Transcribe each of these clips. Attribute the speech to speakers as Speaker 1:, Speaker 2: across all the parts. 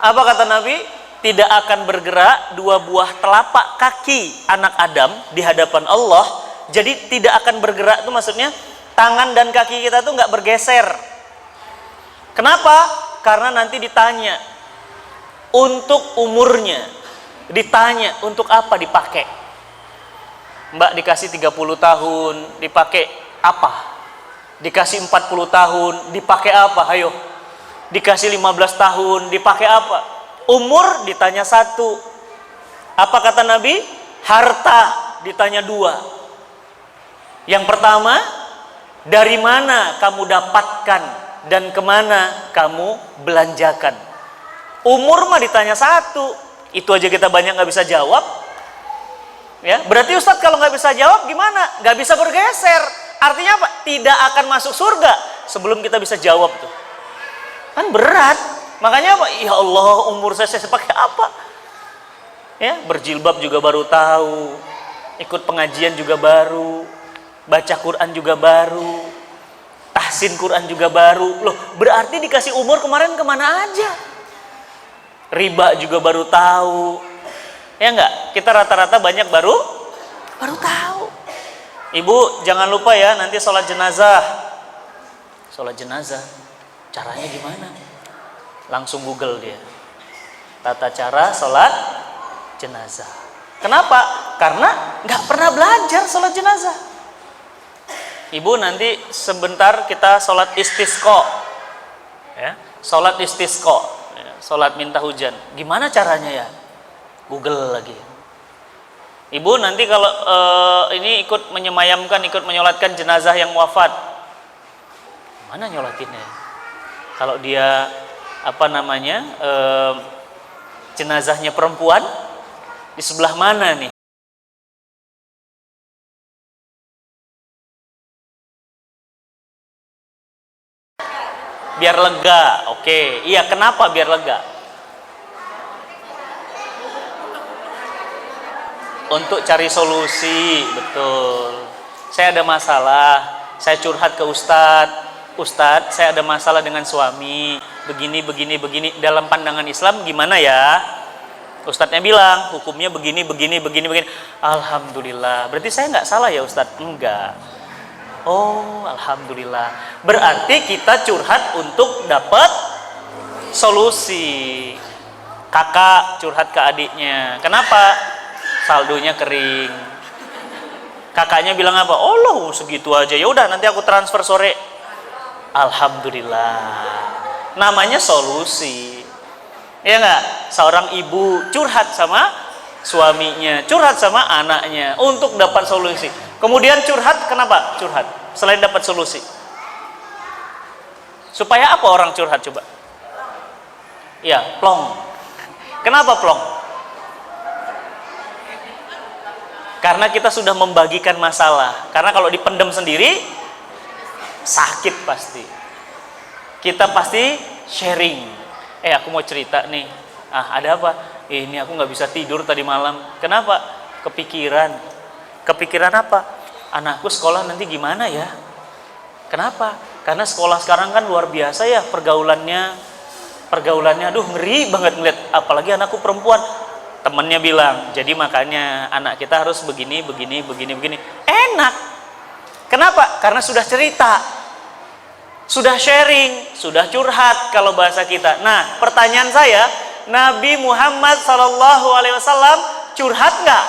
Speaker 1: Apa kata Nabi? Tidak akan bergerak dua buah telapak kaki anak Adam di hadapan Allah. Jadi tidak akan bergerak itu maksudnya tangan dan kaki kita tuh nggak bergeser. Kenapa? Karena nanti ditanya untuk umurnya, ditanya untuk apa dipakai. Mbak dikasih 30 tahun, dipakai apa? Dikasih 40 tahun, dipakai apa? Ayo. Dikasih 15 tahun, dipakai apa? Umur ditanya satu. Apa kata Nabi? Harta ditanya dua. Yang pertama, dari mana kamu dapatkan dan kemana kamu belanjakan? Umur mah ditanya satu. Itu aja kita banyak nggak bisa jawab. Ya, berarti Ustadz kalau nggak bisa jawab gimana? Nggak bisa bergeser. Artinya apa? Tidak akan masuk surga sebelum kita bisa jawab tuh. Kan berat. Makanya apa? Ya Allah, umur saya pakai apa? Ya, berjilbab juga baru tahu. Ikut pengajian juga baru. Baca Quran juga baru. Tahsin Quran juga baru. Loh, berarti dikasih umur kemarin kemana aja? Riba juga baru tahu. Ya enggak? Kita rata-rata banyak baru tahu. Ibu jangan lupa ya, nanti sholat jenazah. Sholat jenazah caranya gimana? Langsung Google dia. Tata cara sholat jenazah. Kenapa? Karena nggak pernah belajar sholat jenazah. Ibu nanti sebentar kita sholat istisqa. Ya, sholat istisqa. Ya, sholat minta hujan. Gimana caranya ya? Google lagi. Ibu nanti kalau ini ikut menyemayamkan, ikut menyolatkan jenazah yang wafat. Mana nyolatinnya? Kalau dia jenazahnya perempuan, di sebelah mana nih? Biar lega. Oke. Iya, kenapa biar lega? Untuk cari solusi. Betul. Saya ada masalah, saya curhat ke Ustadz, saya ada masalah dengan suami, begini. Dalam pandangan Islam gimana ya? Ustadznya bilang hukumnya begini. Alhamdulillah. Berarti saya nggak salah ya Ustadz? Enggak. Oh, alhamdulillah. Berarti kita curhat untuk dapat solusi. Kakak curhat ke adiknya. Kenapa? Saldonya kering. Kakaknya bilang apa? Oh loh, segitu aja. Ya udah, nanti aku transfer sore. Alhamdulillah. Namanya solusi. Ya enggak? Seorang ibu curhat sama suaminya, curhat sama anaknya untuk dapat solusi. Kemudian curhat, kenapa curhat? Selain dapat solusi. Supaya apa orang curhat coba? Ya, plong. Kenapa plong? Karena kita sudah membagikan masalah. Karena kalau dipendam sendiri sakit pasti. Kita pasti sharing. Aku mau cerita nih. Ada apa? Ini aku nggak bisa tidur tadi malam. Kenapa? Kepikiran. Kepikiran apa? Anakku sekolah nanti gimana ya? Kenapa? Karena sekolah sekarang kan luar biasa ya pergaulannya. Aduh ngeri banget ngeliat. Apalagi anakku perempuan. Temennya bilang, jadi makanya anak kita harus begini. Enak. Kenapa? Karena sudah cerita, sudah sharing, sudah curhat kalau bahasa kita. Nah, pertanyaan saya, Nabi Muhammad SAW curhat nggak?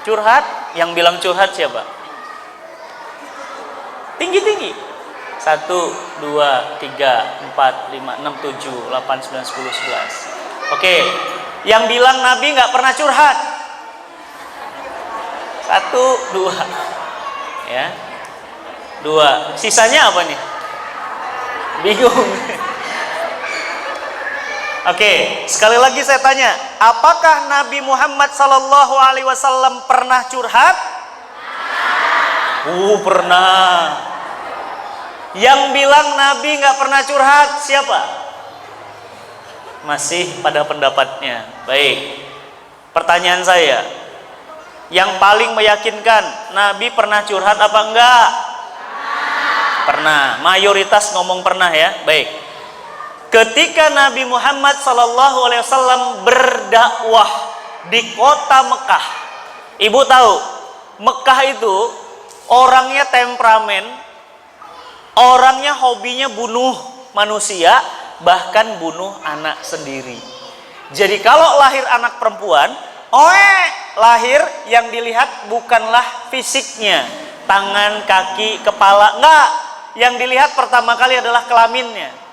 Speaker 1: Curhat? Yang bilang curhat siapa? Tinggi-tinggi. 1, 2, 3, 4, 5, 6, 7, 8, 9, 10, 11. Oke. Yang bilang Nabi nggak pernah curhat? 1, 2. Ya. 2. Sisanya apa nih? Bingung. Oke, sekali lagi saya tanya, apakah Nabi Muhammad SAW pernah curhat? Pernah. Yang bilang Nabi nggak pernah curhat siapa? Masih pada pendapatnya. Baik. Pertanyaan saya, yang paling meyakinkan, Nabi pernah curhat apa enggak? Pernah. Mayoritas ngomong pernah ya. Baik. Ketika Nabi Muhammad SAW berdakwah di kota Mekah, ibu tahu Mekah itu orangnya temperamen, orangnya hobinya bunuh manusia, bahkan bunuh anak sendiri. Jadi kalau lahir anak perempuan, lahir yang dilihat bukanlah fisiknya, tangan, kaki, kepala, enggak. Yang dilihat pertama kali adalah kelaminnya.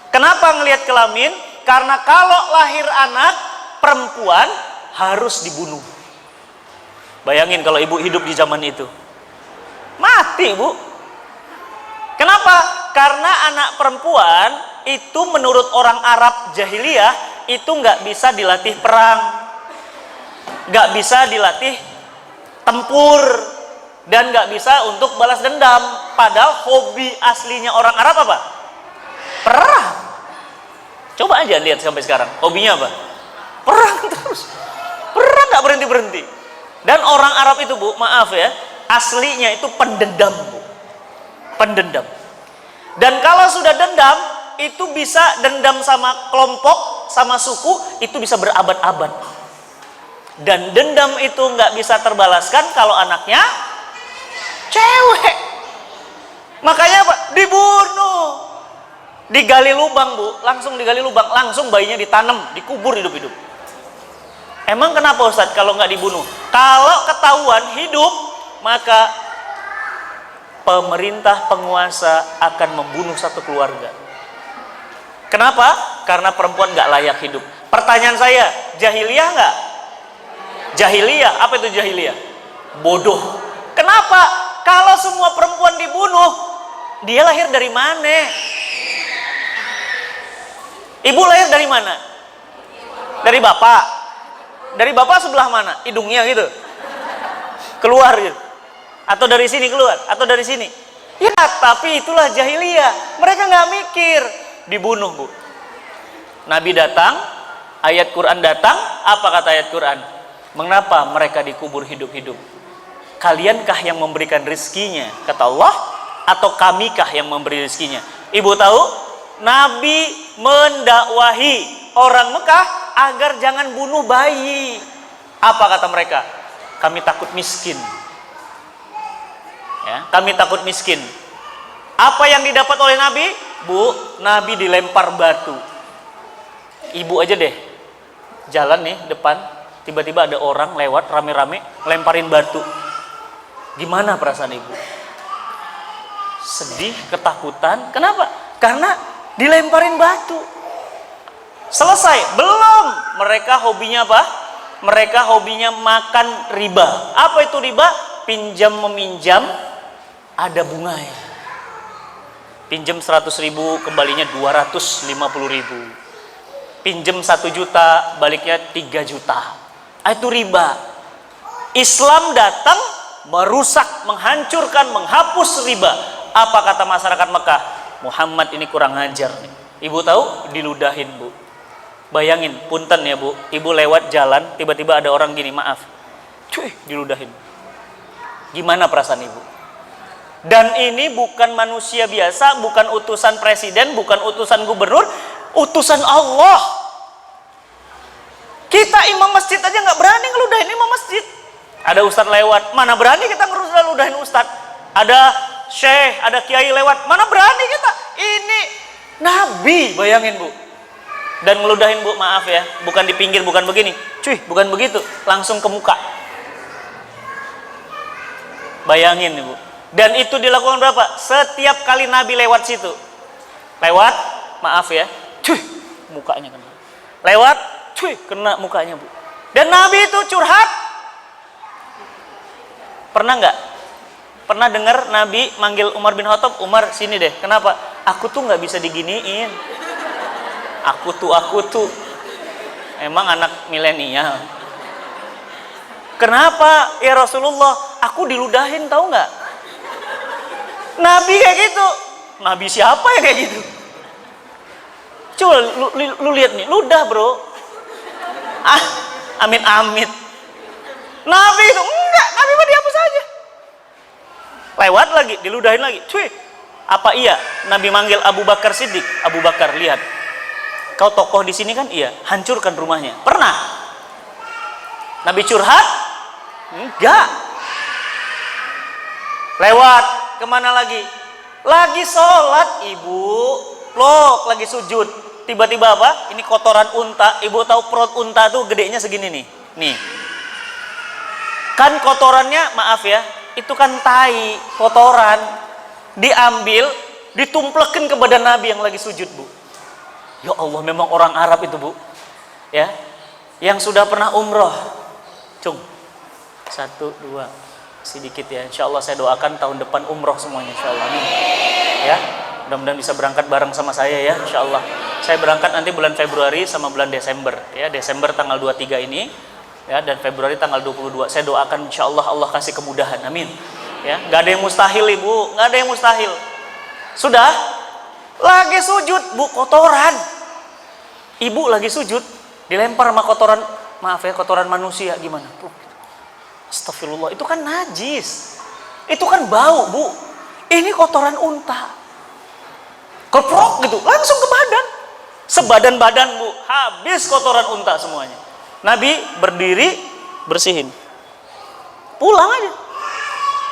Speaker 1: Kenapa ngelihat kelamin? Karena kalau lahir anak perempuan harus dibunuh. Bayangin kalau ibu hidup di zaman itu, mati bu. Kenapa? Karena anak perempuan itu menurut orang Arab jahiliyah itu nggak bisa dilatih perang, nggak bisa dilatih tempur, dan nggak bisa untuk balas dendam. Padahal hobi aslinya orang Arab apa? Perang. Coba aja lihat sampai sekarang, hobinya apa? Perang terus. Perang nggak berhenti-berhenti. Dan orang Arab itu bu, maaf ya, aslinya itu pendendam bu. Pendendam. Dan kalau sudah dendam, itu bisa dendam sama kelompok, sama suku, itu bisa berabad-abad. Dan dendam itu nggak bisa terbalaskan kalau anaknya cewek. Makanya apa? Dibunuh. Digali lubang bu, langsung digali lubang, langsung bayinya ditanam, dikubur hidup-hidup. Emang kenapa Ustadz kalau nggak dibunuh? Kalau ketahuan hidup, maka pemerintah penguasa akan membunuh satu keluarga. Kenapa? Karena perempuan nggak layak hidup. Pertanyaan saya, jahiliyah nggak? Jahiliyah, apa itu jahiliyah? Bodoh. Kenapa? Kalau semua perempuan dibunuh, dia lahir dari mana? Ibu lahir dari mana? Dari bapak. Dari bapak sebelah mana? Hidungnya gitu. Keluar gitu. Atau dari sini keluar, atau dari sini. Ya, tapi itulah jahiliyah. Mereka nggak mikir, dibunuh, bu. Nabi datang, ayat Quran datang, apa kata ayat Quran? Mengapa mereka dikubur hidup-hidup? Kaliankah yang memberikan rizkinya, kata Allah, atau kamikah yang memberi rizkinya? Ibu tahu? Nabi mendakwahi orang Mekah agar jangan bunuh bayi. Apa kata mereka? Kami takut miskin. Ya, kami takut miskin. Apa yang didapat oleh Nabi? Bu, Nabi dilempar batu. Ibu aja deh, jalan nih depan, tiba-tiba ada orang lewat rame-rame lemparin batu. Gimana perasaan ibu? Sedih, ketakutan. Kenapa? Karena dilemparin batu. Selesai? Belum. Mereka hobinya apa? Mereka hobinya makan riba. Apa itu riba? Pinjam meminjam, ada bunganya. Pinjam 100.000, kembalinya 250.000. Pinjam 1 juta, baliknya 3 juta. Itu riba. Islam datang merusak, menghancurkan, menghapus riba. Apa kata masyarakat Mekah? Muhammad ini kurang ajar nih. Ibu tahu? Diludahin bu. Bayangin, punten ya bu, ibu lewat jalan, tiba-tiba ada orang gini, maaf, cuy, diludahin. Gimana perasaan ibu? Dan ini bukan manusia biasa, bukan utusan presiden, bukan utusan gubernur, utusan Allah. Kita imam masjid aja nggak berani ngeludahin imam masjid. Ada ustadz lewat, mana berani kita ngeludahin ustadz. Ada syekh, ada kiai lewat, mana berani kita. Ini Nabi, bayangin bu. Dan ngeludahin bu, maaf ya, bukan di pinggir, bukan begini, cuy, bukan begitu, langsung ke muka. Bayangin ibu. Dan itu dilakukan berapa? Setiap kali Nabi lewat situ, lewat, maaf ya, cuy, mukanya kena. Lewat, cuy, kena mukanya bu. Dan Nabi itu curhat. Pernah nggak? Pernah dengar Nabi manggil Umar bin Khattab, Umar sini deh. Kenapa? Aku tuh nggak bisa diginiin. Aku tuh. Emang anak milenial. Kenapa ya Rasulullah? Aku diludahin, tahu nggak? Nabi kayak gitu. Nabi siapa ya kayak gitu? Coba lu lihat nih, ludah bro. Amit-amit. Nabi itu enggak, Nabi mah dihapus aja. Lewat lagi, diludahin lagi. Cuy, apa iya Nabi manggil Abu Bakar Siddiq? Abu Bakar, lihat, Kau tokoh di sini kan? Iya. Hancurkan rumahnya. Pernah? Nabi curhat? Enggak. Lewat kemana lagi? Lagi sholat ibu, plok lagi sujud. Tiba-tiba apa? Ini kotoran unta. Ibu tahu perut unta tuh gedenya segini nih. Nih. Kan kotorannya, maaf ya, itu kan tai, kotoran. Diambil, ditumplekin ke badan Nabi yang lagi sujud, Bu. Ya Allah, memang orang Arab itu, Bu. Ya. Yang sudah pernah umroh. Cung. 1, 2. Sedikit ya. Insya Allah saya doakan tahun depan umroh semuanya, insya Allah. Amin. Ya. Mudah-mudahan bisa berangkat bareng sama saya ya, insya Allah. Saya berangkat nanti bulan Februari sama bulan Desember. Ya, Desember tanggal 23 ini. Ya, dan Februari tanggal 22. Saya doakan insya Allah Allah kasih kemudahan. Amin. Ya, nggak ada yang mustahil, Ibu. Nggak ada yang mustahil. Sudah. Lagi sujud, Bu, kotoran. Ibu lagi sujud, dilempar sama kotoran, maaf ya, kotoran manusia gimana? Astagfirullah, itu kan najis. Itu kan bau, Bu. Ini kotoran unta. Keprok gitu, langsung ke badan. Sebadan badan, Bu. Habis kotoran unta semuanya. Nabi berdiri, bersihin. Pulang aja.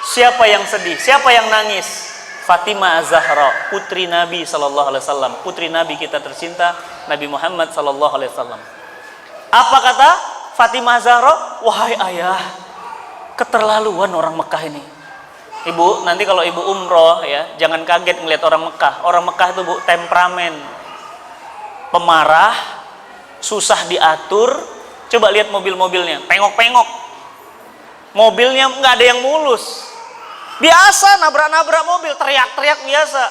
Speaker 1: Siapa yang sedih? Siapa yang nangis? Fatimah Az-Zahra, putri Nabi sallallahu alaihi wasallam, putri Nabi kita tercinta, Nabi Muhammad sallallahu alaihi wasallam. Apa kata Fatimah Az-Zahra? Wahai ayah, keterlaluan orang Mekah ini. Ibu, nanti kalau ibu umroh ya, jangan kaget ngelihat orang Mekah. Orang Mekah itu, Bu, temperamen, pemarah, susah diatur. Coba lihat mobil-mobilnya, pengok-pengok. Mobilnya nggak ada yang mulus. Biasa nabrak-nabrak mobil, teriak-teriak biasa.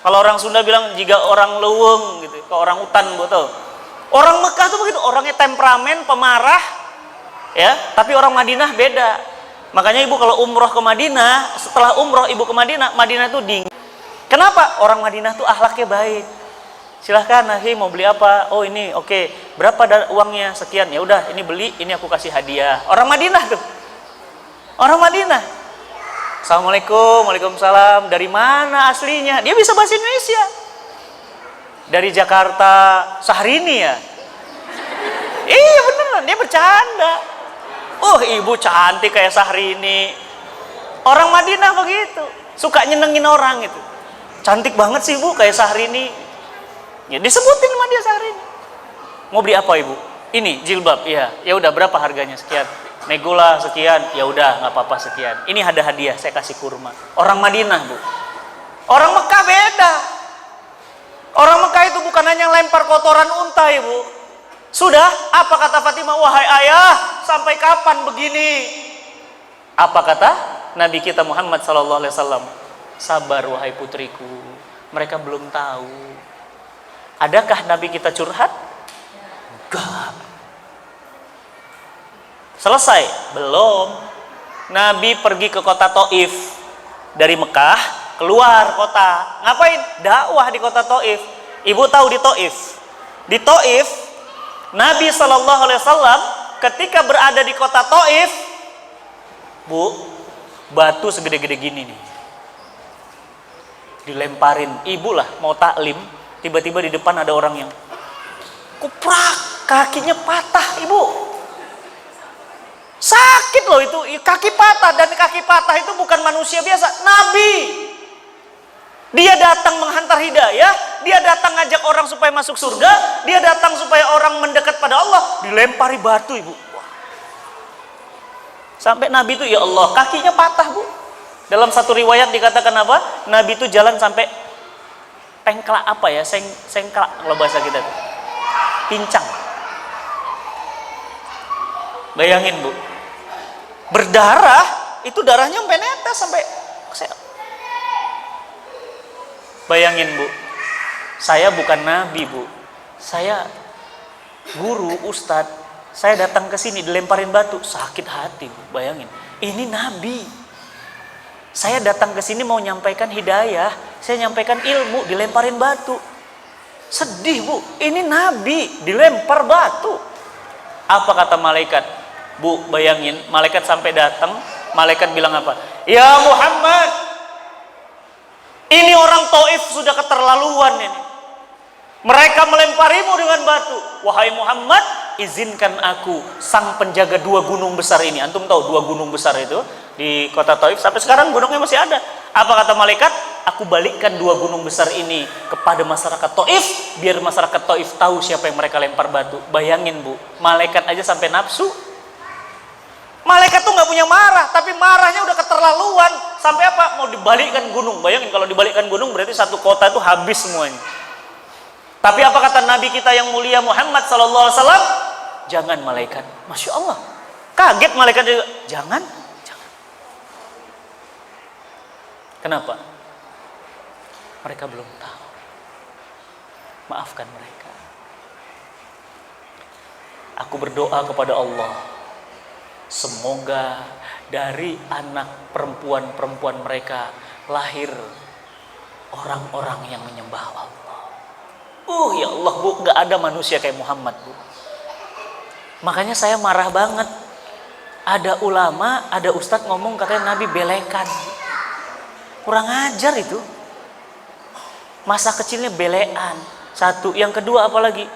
Speaker 1: Kalau orang Sunda bilang jika orang leweng gitu, ke orang hutan, betul. Orang Mekah tuh begitu, orangnya temperamen, pemarah, ya. Tapi orang Madinah beda. Makanya ibu kalau umroh ke Madinah, setelah umroh ibu ke Madinah, Madinah tuh dingin. Kenapa? Orang Madinah tuh akhlaknya baik. Silahkan, Nahi mau beli apa? Oh ini, oke. Berapa uangnya? Sekian. Ya udah, ini beli, ini aku kasih hadiah. Orang Madinah tuh. Orang Madinah. Assalamualaikum, waalaikumsalam. Dari mana aslinya? Dia bisa bahasa Indonesia. Dari Jakarta, Syahrini ya? Iya beneran, dia bercanda. Oh ibu cantik kayak Syahrini. Orang Madinah begitu, suka nyenengin orang itu. Cantik banget sih Bu, kayak Syahrini. Ya disebutin sama dia Syahrini. Mau beli apa ibu? Ini jilbab, iya. Ya udah berapa harganya? Sekian. Negula sekian, ya udah nggak apa-apa sekian. Ini ada hadiah, saya kasih kurma. Orang Madinah, Bu. Orang Mekah beda. Orang Mekah itu bukan hanya lempar kotoran unta, Ibu. Sudah, apa kata Fatimah? Wahai ayah, sampai kapan begini? Apa kata Nabi kita Muhammad SAW? Sabar wahai putriku, mereka belum tahu. Adakah Nabi kita curhat? Enggak. Selesai? Belum. Nabi pergi ke kota Taif dari Mekah, keluar kota. Ngapain? Dakwah di kota Taif. Ibu tahu di Taif? Di Taif, Nabi SAW ketika berada di kota Taif, Bu, batu segede-gede gini nih, dilemparin. Ibu lah mau taklim, tiba-tiba di depan ada orang yang kuprak, kakinya patah, Ibu. Sakit loh itu, kaki patah. Dan kaki patah itu bukan manusia biasa, Nabi. Dia datang menghantar hidayah, dia datang ngajak orang supaya masuk surga, dia datang supaya orang mendekat pada Allah, dilempari batu, Ibu. Sampai Nabi itu, ya Allah, kakinya patah, Bu. Dalam satu riwayat dikatakan apa? Nabi itu jalan sampai pengklak apa ya? Sengklak kalau bahasa kita tuh. Pincang. Bayangin, Bu. Berdarah, itu darahnya sampai netes sampai. Bayangin, Bu. Saya bukan nabi, Bu. Saya guru, ustadz. Saya datang ke sini dilemparin batu, sakit hati, Bu. Bayangin. Ini nabi. Saya datang ke sini mau nyampaikan hidayah, saya nyampaikan ilmu, dilemparin batu. Sedih, Bu. Ini nabi, dilempar batu. Apa kata malaikat? Bu, bayangin, malaikat sampai datang, malaikat bilang apa? Ya Muhammad, ini orang Taif sudah keterlaluan ini. Mereka melemparimu dengan batu. Wahai Muhammad, izinkan aku, sang penjaga dua gunung besar ini. Antum tahu dua gunung besar itu di kota Taif, sampai sekarang gunungnya masih ada. Apa kata malaikat? Aku balikkan dua gunung besar ini kepada masyarakat Taif, biar masyarakat Taif tahu siapa yang mereka lempar batu. Bayangin bu, malaikat aja sampai nafsu. Malaikat tuh nggak punya marah, tapi marahnya udah keterlaluan. Sampai apa? Mau dibalikkan gunung. Bayangin kalau dibalikkan gunung berarti satu kota itu habis semuanya. Tapi apa kata Nabi kita yang mulia Muhammad sallallahu alaihi wasallam? Jangan malaikat. Masya Allah. Kaget malaikat juga. Jangan. Kenapa? Mereka belum tahu. Maafkan mereka. Aku berdoa kepada Allah, semoga dari anak perempuan-perempuan mereka lahir orang-orang yang menyembah Allah. Ya Allah bu, gak ada manusia kayak Muhammad bu. Makanya saya marah banget. Ada ulama, ada ustadz ngomong katanya Nabi belekan. Kurang ajar itu. Masa kecilnya belean. Satu, yang kedua apalagi?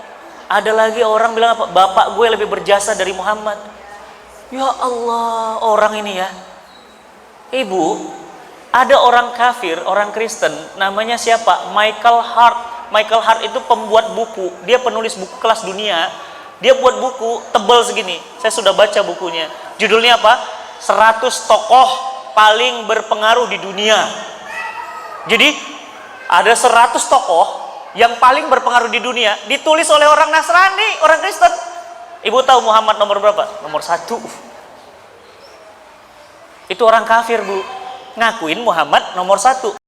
Speaker 1: Ada lagi orang bilang apa? Bapak gue lebih berjasa dari Muhammad. Ya Allah, orang ini ya. Ibu, ada orang kafir, orang Kristen, namanya siapa? Michael Hart. Michael Hart itu pembuat buku. Dia penulis buku kelas dunia. Dia buat buku tebal segini. Saya sudah baca bukunya. Judulnya apa? 100 tokoh paling berpengaruh di dunia. Jadi ada 100 tokoh yang paling berpengaruh di dunia, ditulis oleh orang Nasrani, orang Kristen. Ibu tahu Muhammad nomor berapa? Nomor 1. Itu orang kafir bu, ngakuin Muhammad nomor 1.